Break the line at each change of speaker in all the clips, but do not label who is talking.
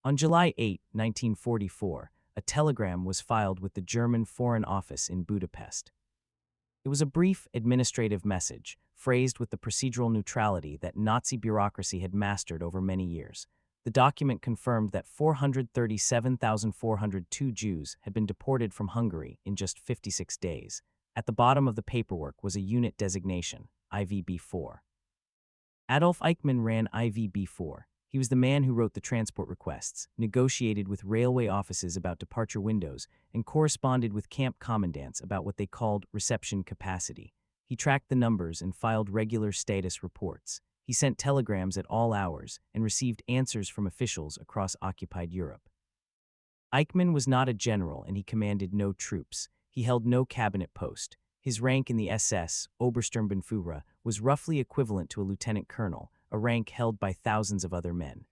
On July 8, 1944, a telegram was filed with the German Foreign Office in Budapest. It was a brief administrative message, phrased with the procedural neutrality that Nazi bureaucracy had mastered over many years. The document confirmed that 437,402 Jews had been deported from Hungary in just 56 days. At the bottom of the paperwork was a unit designation, IVB-4. Adolf Eichmann ran IVB-4. He was the man who wrote the transport requests, negotiated with railway offices about departure windows, and corresponded with camp commandants about what they called reception capacity. He tracked the numbers and filed regular status reports. He sent telegrams at all hours and received answers from officials across occupied Europe. Eichmann was not a general and he commanded no troops. He held no cabinet post. His rank in the SS, Obersturmbannführer, was roughly equivalent to a lieutenant colonel, a rank held by thousands of other men.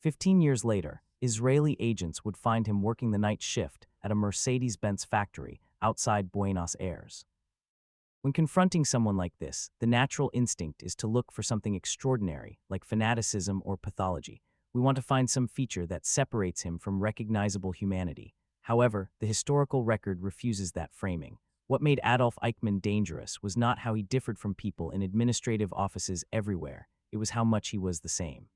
15 years later, Israeli agents would find him working the night shift at a Mercedes-Benz factory outside Buenos Aires. When confronting someone like this, the natural instinct is to look for something extraordinary, like fanaticism or pathology. We want to find some feature that separates him from recognizable humanity. However, the historical record refuses that framing. What made Adolf Eichmann dangerous was not how he differed from people in administrative offices everywhere, it was how much he was the same.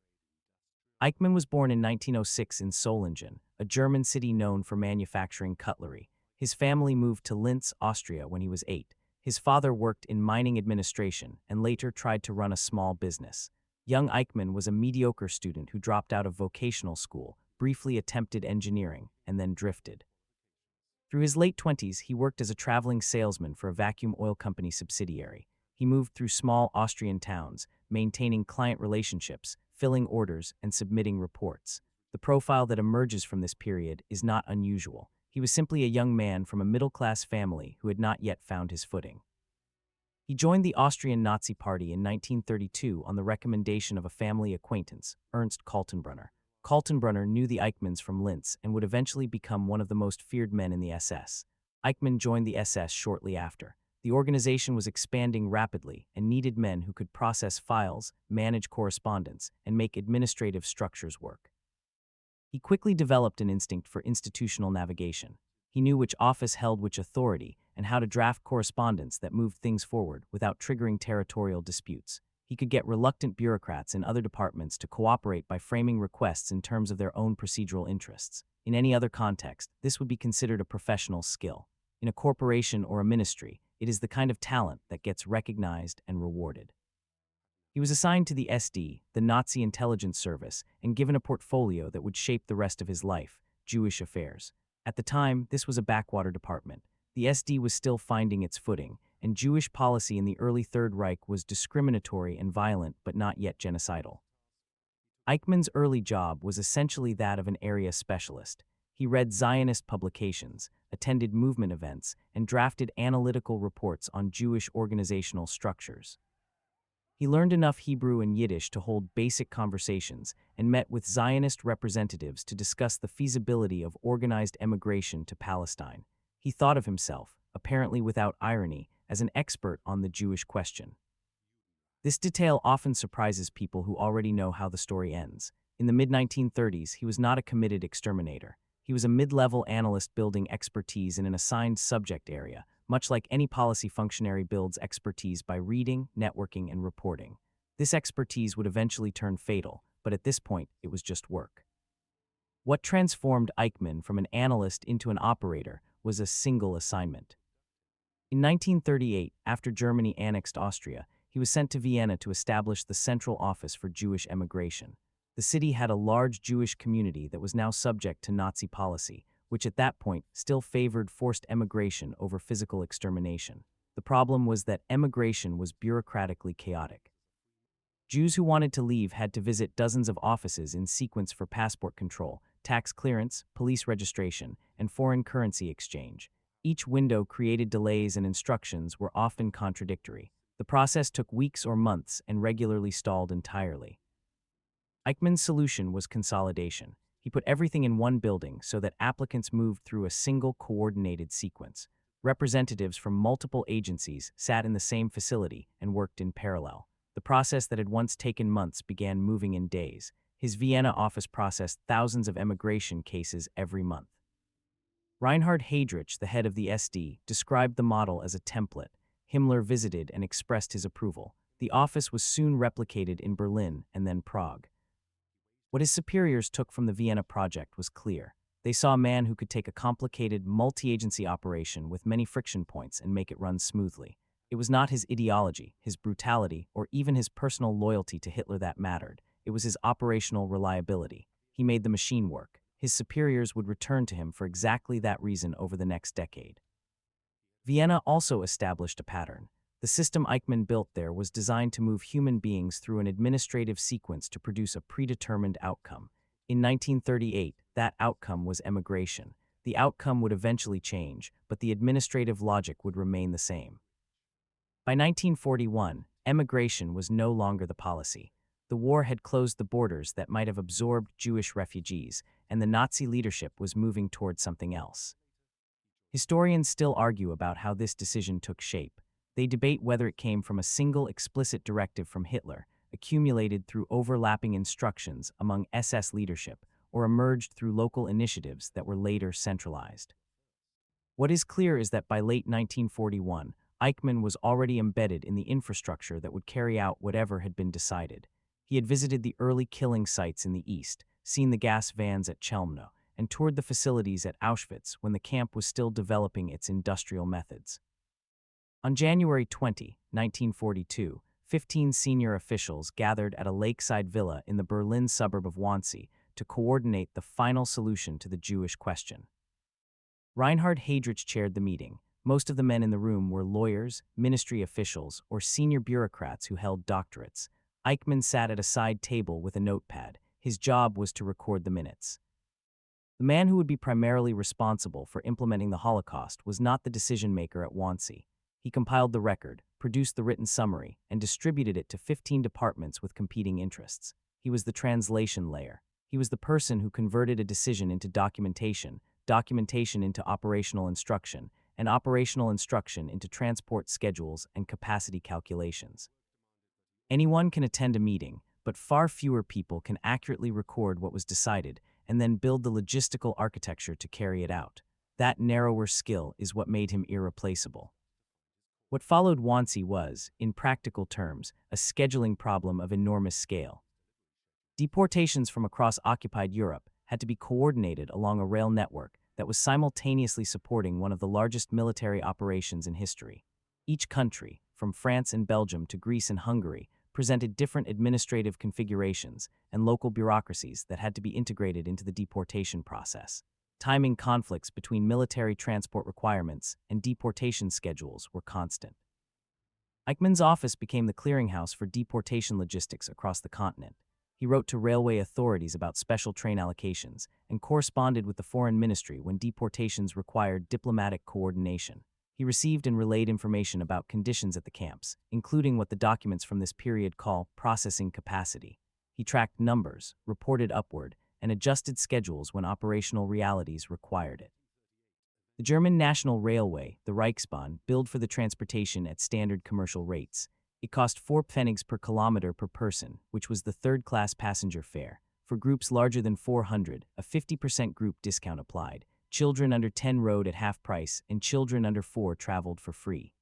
Eichmann was born in 1906 in Solingen, a German city known for manufacturing cutlery. His family moved to Linz, Austria when he was 8. His father worked in mining administration and later tried to run a small business. Young Eichmann was a mediocre student who dropped out of vocational school, briefly attempted engineering, and then drifted. Through his late 20s, he worked as a traveling salesman for a vacuum oil company subsidiary. He moved through small Austrian towns, maintaining client relationships, filling orders, and submitting reports. The profile that emerges from this period is not unusual. He was simply a young man from a middle-class family who had not yet found his footing. He joined the Austrian Nazi Party in 1932 on the recommendation of a family acquaintance, Ernst Kaltenbrunner. Kaltenbrunner knew the Eichmanns from Linz and would eventually become one of the most feared men in the SS. Eichmann joined the SS shortly after. The organization was expanding rapidly and needed men who could process files, manage correspondence, and make administrative structures work. He quickly developed an instinct for institutional navigation. He knew which office held which authority and how to draft correspondence that moved things forward without triggering territorial disputes. He could get reluctant bureaucrats in other departments to cooperate by framing requests in terms of their own procedural interests. In any other context, this would be considered a professional skill. In a corporation or a ministry, it is the kind of talent that gets recognized and rewarded. He was assigned to the SD, the Nazi intelligence service, and given a portfolio that would shape the rest of his life, Jewish affairs. At the time, this was a backwater department. The SD was still finding its footing, and Jewish policy in the early Third Reich was discriminatory and violent but not yet genocidal. Eichmann's early job was essentially that of an area specialist. He read Zionist publications, attended movement events, and drafted analytical reports on Jewish organizational structures. He learned enough Hebrew and Yiddish to hold basic conversations and met with Zionist representatives to discuss the feasibility of organized emigration to Palestine. He thought of himself, apparently without irony, as an expert on the Jewish question. This detail often surprises people who already know how the story ends. In the mid-1930s, he was not a committed exterminator. He was a mid-level analyst building expertise in an assigned subject area, much like any policy functionary builds expertise by reading, networking, and reporting. This expertise would eventually turn fatal, but at this point, it was just work. What transformed Eichmann from an analyst into an operator was a single assignment. In 1938, after Germany annexed Austria, he was sent to Vienna to establish the Central Office for Jewish Emigration. The city had a large Jewish community that was now subject to Nazi policy, which at that point still favored forced emigration over physical extermination. The problem was that emigration was bureaucratically chaotic. Jews who wanted to leave had to visit dozens of offices in sequence for passport control, tax clearance, police registration, and foreign currency exchange. Each window created delays and instructions were often contradictory. The process took weeks or months and regularly stalled entirely. Eichmann's solution was consolidation. He put everything in one building so that applicants moved through a single coordinated sequence. Representatives from multiple agencies sat in the same facility and worked in parallel. The process that had once taken months began moving in days. His Vienna office processed thousands of emigration cases every month. Reinhard Heydrich, the head of the SD, described the model as a template. Himmler visited and expressed his approval. The office was soon replicated in Berlin and then Prague. What his superiors took from the Vienna project was clear. They saw a man who could take a complicated, multi-agency operation with many friction points and make it run smoothly. It was not his ideology, his brutality, or even his personal loyalty to Hitler that mattered. It was his operational reliability. He made the machine work. His superiors would return to him for exactly that reason over the next decade. Vienna also established a pattern. The system Eichmann built there was designed to move human beings through an administrative sequence to produce a predetermined outcome. In 1938, that outcome was emigration. The outcome would eventually change, but the administrative logic would remain the same. By 1941, emigration was no longer the policy. The war had closed the borders that might have absorbed Jewish refugees, and the Nazi leadership was moving toward something else. Historians still argue about how this decision took shape. They debate whether it came from a single explicit directive from Hitler, accumulated through overlapping instructions among SS leadership, or emerged through local initiatives that were later centralized. What is clear is that by late 1941, Eichmann was already embedded in the infrastructure that would carry out whatever had been decided. He had visited the early killing sites in the east, seen the gas vans at Chelmno, and toured the facilities at Auschwitz when the camp was still developing its industrial methods. On January 20, 1942, 15 senior officials gathered at a lakeside villa in the Berlin suburb of Wannsee to coordinate the final solution to the Jewish question. Reinhard Heydrich chaired the meeting. Most of the men in the room were lawyers, ministry officials, or senior bureaucrats who held doctorates. Eichmann sat at a side table with a notepad. His job was to record the minutes. The man who would be primarily responsible for implementing the Holocaust was not the decision-maker at Wannsee. He compiled the record, produced the written summary, and distributed it to 15 departments with competing interests. He was the translation layer. He was the person who converted a decision into documentation, documentation into operational instruction, and operational instruction into transport schedules and capacity calculations. Anyone can attend a meeting, but far fewer people can accurately record what was decided and then build the logistical architecture to carry it out. That narrower skill is what made him irreplaceable. What followed Wannsee was, in practical terms, a scheduling problem of enormous scale. Deportations from across occupied Europe had to be coordinated along a rail network that was simultaneously supporting one of the largest military operations in history. Each country, from France and Belgium to Greece and Hungary, presented different administrative configurations and local bureaucracies that had to be integrated into the deportation process. Timing conflicts between military transport requirements and deportation schedules were constant. Eichmann's office became the clearinghouse for deportation logistics across the continent. He wrote to railway authorities about special train allocations and corresponded with the foreign ministry when deportations required diplomatic coordination. He received and relayed information about conditions at the camps, including what the documents from this period call processing capacity. He tracked numbers, reported upward, and adjusted schedules when operational realities required it. The German National Railway, the Reichsbahn, billed for the transportation at standard commercial rates. It cost 4 pfennigs per kilometer per person, which was the third-class passenger fare. For groups larger than 400, a 50% group discount applied. Children under 10 rode at half price, and children under 4 traveled for free.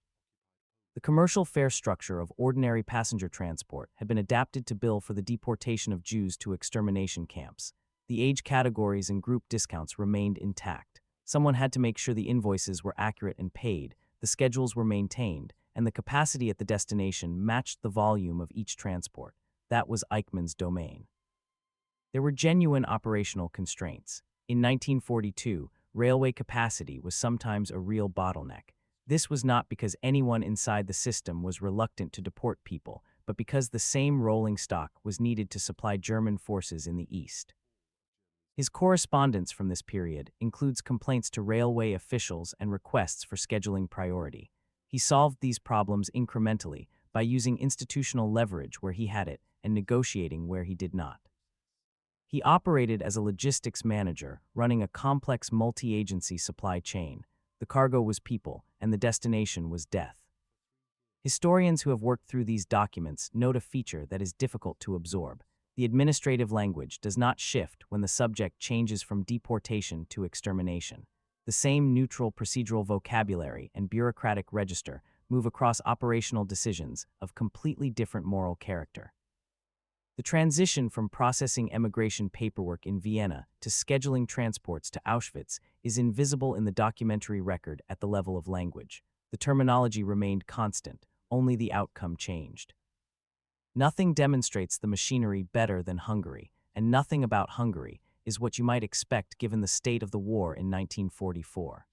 The commercial fare structure of ordinary passenger transport had been adapted to bill for the deportation of Jews to extermination camps. The age categories and group discounts remained intact. Someone had to make sure the invoices were accurate and paid, the schedules were maintained, and the capacity at the destination matched the volume of each transport. That was Eichmann's domain. There were genuine operational constraints. In 1942, railway capacity was sometimes a real bottleneck. This was not because anyone inside the system was reluctant to deport people, but because the same rolling stock was needed to supply German forces in the east. His correspondence from this period includes complaints to railway officials and requests for scheduling priority. He solved these problems incrementally by using institutional leverage where he had it and negotiating where he did not. He operated as a logistics manager, running a complex multi-agency supply chain. The cargo was people, and the destination was death. Historians who have worked through these documents note a feature that is difficult to absorb. The administrative language does not shift when the subject changes from deportation to extermination. The same neutral procedural vocabulary and bureaucratic register move across operational decisions of completely different moral character. The transition from processing emigration paperwork in Vienna to scheduling transports to Auschwitz is invisible in the documentary record at the level of language. The terminology remained constant, only the outcome changed. Nothing demonstrates the machinery better than Hungary, and nothing about Hungary is what you might expect given the state of the war in 1944.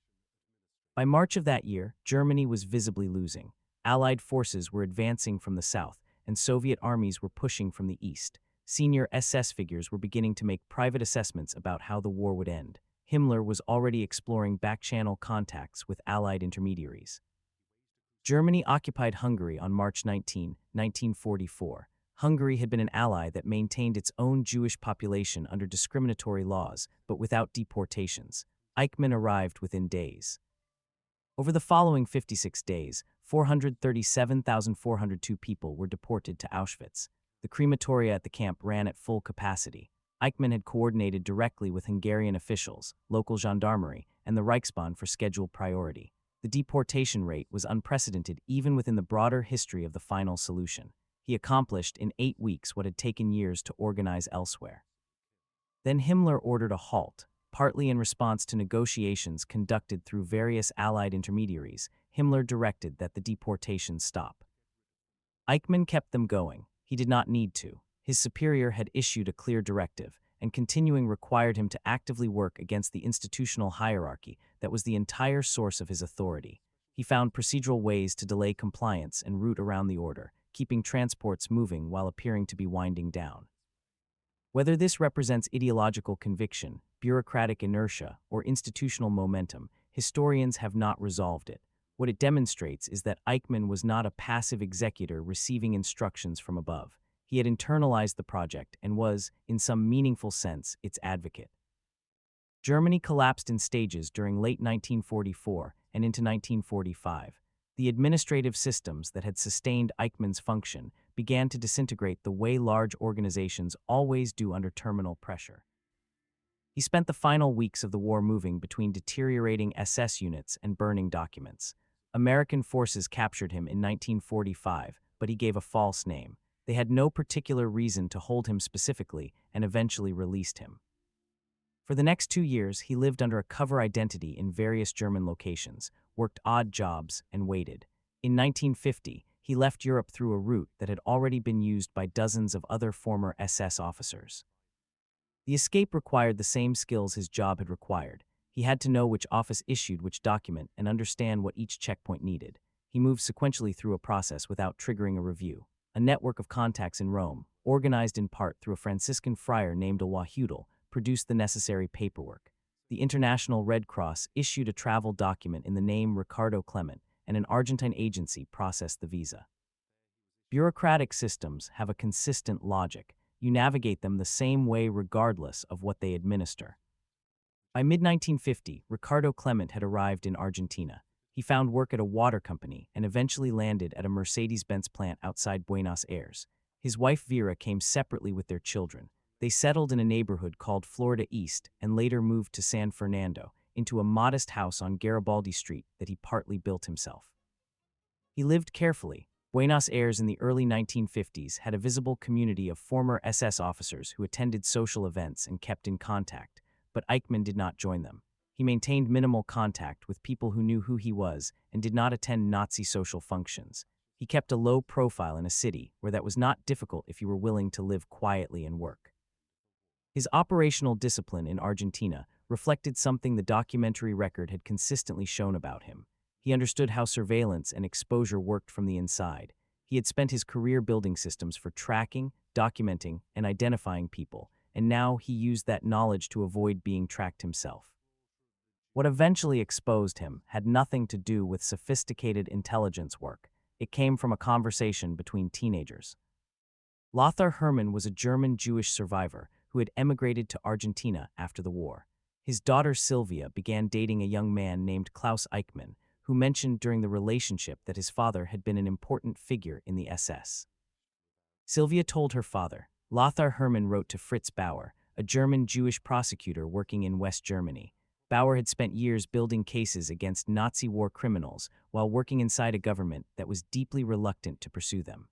By March of that year, Germany was visibly losing. Allied forces were advancing from the south, and Soviet armies were pushing from the east. Senior SS figures were beginning to make private assessments about how the war would end. Himmler was already exploring back-channel contacts with Allied intermediaries. Germany occupied Hungary on March 19, 1944. Hungary had been an ally that maintained its own Jewish population under discriminatory laws, but without deportations. Eichmann arrived within days. Over the following 56 days, 437,402 people were deported to Auschwitz. The crematoria at the camp ran at full capacity. Eichmann had coordinated directly with Hungarian officials, local gendarmerie, and the Reichsbahn for scheduled priority. The deportation rate was unprecedented even within the broader history of the final solution. He accomplished in 8 weeks what had taken years to organize elsewhere. Then Himmler ordered a halt, partly in response to negotiations conducted through various Allied intermediaries. Himmler directed that the deportations stop. Eichmann kept them going. He did not need to. His superior had issued a clear directive, and continuing required him to actively work against the institutional hierarchy that was the entire source of his authority. He found procedural ways to delay compliance and route around the order, keeping transports moving while appearing to be winding down. Whether this represents ideological conviction, bureaucratic inertia, or institutional momentum, historians have not resolved it. What it demonstrates is that Eichmann was not a passive executor receiving instructions from above. He had internalized the project and was, in some meaningful sense, its advocate. Germany collapsed in stages during late 1944 and into 1945. The administrative systems that had sustained Eichmann's function began to disintegrate the way large organizations always do under terminal pressure. He spent the final weeks of the war moving between deteriorating SS units and burning documents. American forces captured him in 1945, but he gave a false name. They had no particular reason to hold him specifically and eventually released him. For the next 2 years, he lived under a cover identity in various German locations, worked odd jobs, and waited. In 1950, he left Europe through a route that had already been used by dozens of other former SS officers. The escape required the same skills his job had required. He had to know which office issued which document and understand what each checkpoint needed. He moved sequentially through a process without triggering a review. A network of contacts in Rome, organized in part through a Franciscan friar named Wahudel, produced the necessary paperwork. The International Red Cross issued a travel document in the name Ricardo Klement, and an Argentine agency processed the visa. Bureaucratic systems have a consistent logic. You navigate them the same way regardless of what they administer. By mid-1950, Ricardo Klement had arrived in Argentina. He found work at a water company and eventually landed at a Mercedes-Benz plant outside Buenos Aires. His wife Vera came separately with their children. They settled in a neighborhood called Florida East and later moved to San Fernando, into a modest house on Garibaldi Street that he partly built himself. He lived carefully. Buenos Aires in the early 1950s had a visible community of former SS officers who attended social events and kept in contact, but Eichmann did not join them. He maintained minimal contact with people who knew who he was and did not attend Nazi social functions. He kept a low profile in a city where that was not difficult if you were willing to live quietly and work. His operational discipline in Argentina reflected something the documentary record had consistently shown about him. He understood how surveillance and exposure worked from the inside. He had spent his career building systems for tracking, documenting, and identifying people, and now he used that knowledge to avoid being tracked himself. What eventually exposed him had nothing to do with sophisticated intelligence work. It came from a conversation between teenagers. Lothar Hermann was a German Jewish survivor who had emigrated to Argentina after the war. His daughter Sylvia began dating a young man named Klaus Eichmann, who mentioned during the relationship that his father had been an important figure in the SS. Sylvia told her father, Lothar Hermann wrote to Fritz Bauer, a German Jewish prosecutor working in West Germany. Bauer had spent years building cases against Nazi war criminals while working inside a government that was deeply reluctant to pursue them.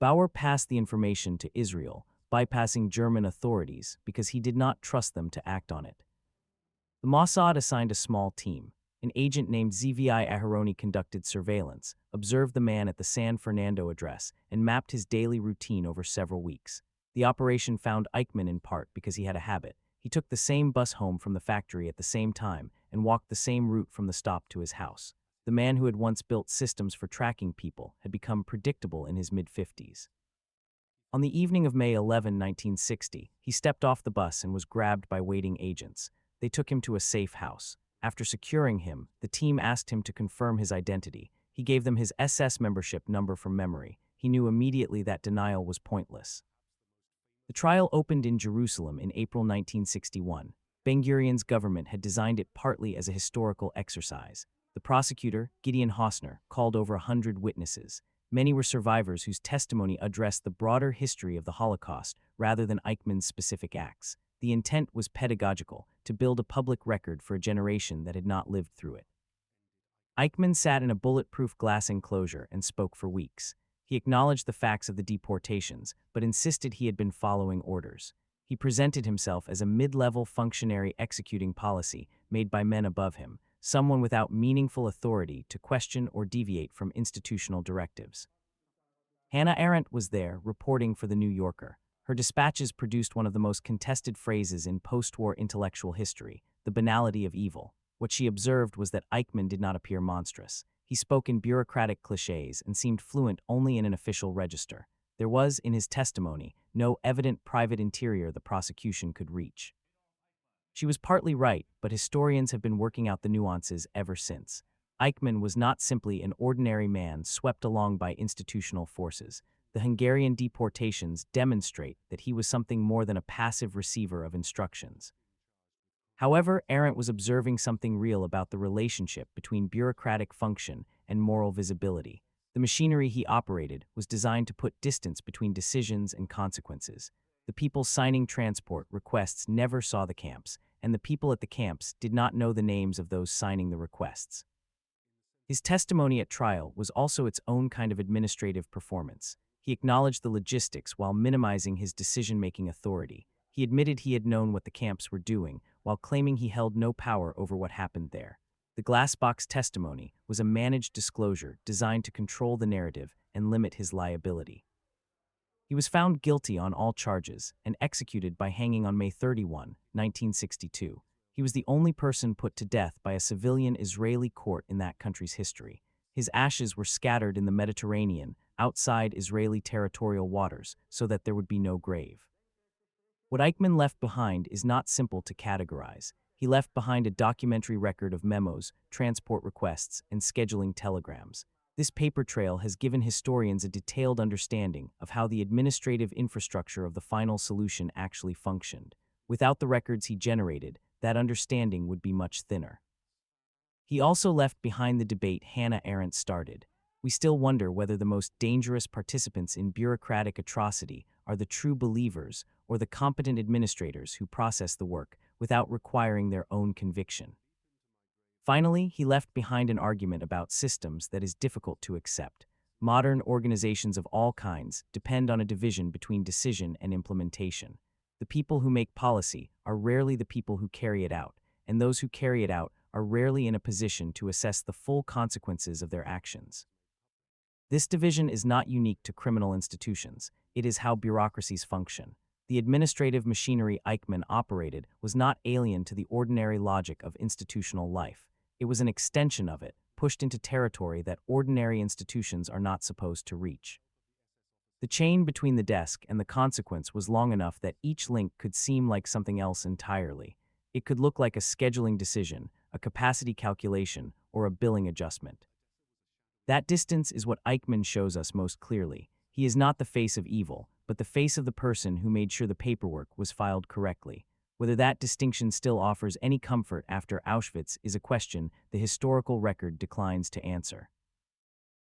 Bauer passed the information to Israel, bypassing German authorities because he did not trust them to act on it. The Mossad assigned a small team. An agent named Zvi Aharoni conducted surveillance, observed the man at the San Fernando address, and mapped his daily routine over several weeks. The operation found Eichmann in part because he had a habit. He took the same bus home from the factory at the same time and walked the same route from the stop to his house. The man who had once built systems for tracking people had become predictable in his mid-50s. On the evening of May 11, 1960, he stepped off the bus and was grabbed by waiting agents. They took him to a safe house. After securing him, the team asked him to confirm his identity. He gave them his SS membership number from memory. He knew immediately that denial was pointless. The trial opened in Jerusalem in April 1961. Ben-Gurion's government had designed it partly as a historical exercise. The prosecutor, Gideon Hausner, called over 100 witnesses. Many were survivors whose testimony addressed the broader history of the Holocaust rather than Eichmann's specific acts. The intent was pedagogical, to build a public record for a generation that had not lived through it. Eichmann sat in a bulletproof glass enclosure and spoke for weeks. He acknowledged the facts of the deportations, but insisted he had been following orders. He presented himself as a mid-level functionary executing policy made by men above him, someone without meaningful authority to question or deviate from institutional directives. Hannah Arendt was there, reporting for The New Yorker. Her dispatches produced one of the most contested phrases in post-war intellectual history, the banality of evil. What she observed was that Eichmann did not appear monstrous. He spoke in bureaucratic clichés and seemed fluent only in an official register. There was, in his testimony, no evident private interior the prosecution could reach. She was partly right, but historians have been working out the nuances ever since. Eichmann was not simply an ordinary man swept along by institutional forces. The Hungarian deportations demonstrate that he was something more than a passive receiver of instructions. However, Arendt was observing something real about the relationship between bureaucratic function and moral visibility. The machinery he operated was designed to put distance between decisions and consequences. The people signing transport requests never saw the camps, and the people at the camps did not know the names of those signing the requests. His testimony at trial was also its own kind of administrative performance. He acknowledged the logistics while minimizing his decision-making authority. He admitted he had known what the camps were doing, while claiming he held no power over what happened there. The glass box testimony was a managed disclosure designed to control the narrative and limit his liability. He was found guilty on all charges and executed by hanging on May 31, 1962. He was the only person put to death by a civilian Israeli court in that country's history. His ashes were scattered in the Mediterranean, outside Israeli territorial waters, so that there would be no grave. What Eichmann left behind is not simple to categorize. He left behind a documentary record of memos, transport requests, and scheduling telegrams. This paper trail has given historians a detailed understanding of how the administrative infrastructure of the final solution actually functioned. Without the records he generated, that understanding would be much thinner. He also left behind the debate Hannah Arendt started. We still wonder whether the most dangerous participants in bureaucratic atrocity are the true believers or the competent administrators who process the work without requiring their own conviction. Finally, he left behind an argument about systems that is difficult to accept. Modern organizations of all kinds depend on a division between decision and implementation. The people who make policy are rarely the people who carry it out, and those who carry it out are rarely in a position to assess the full consequences of their actions. This division is not unique to criminal institutions. It is how bureaucracies function. The administrative machinery Eichmann operated was not alien to the ordinary logic of institutional life. It was an extension of it, pushed into territory that ordinary institutions are not supposed to reach. The chain between the desk and the consequence was long enough that each link could seem like something else entirely. It could look like a scheduling decision, a capacity calculation, or a billing adjustment. That distance is what Eichmann shows us most clearly. He is not the face of evil, but the face of the person who made sure the paperwork was filed correctly. Whether that distinction still offers any comfort after Auschwitz is a question the historical record declines to answer.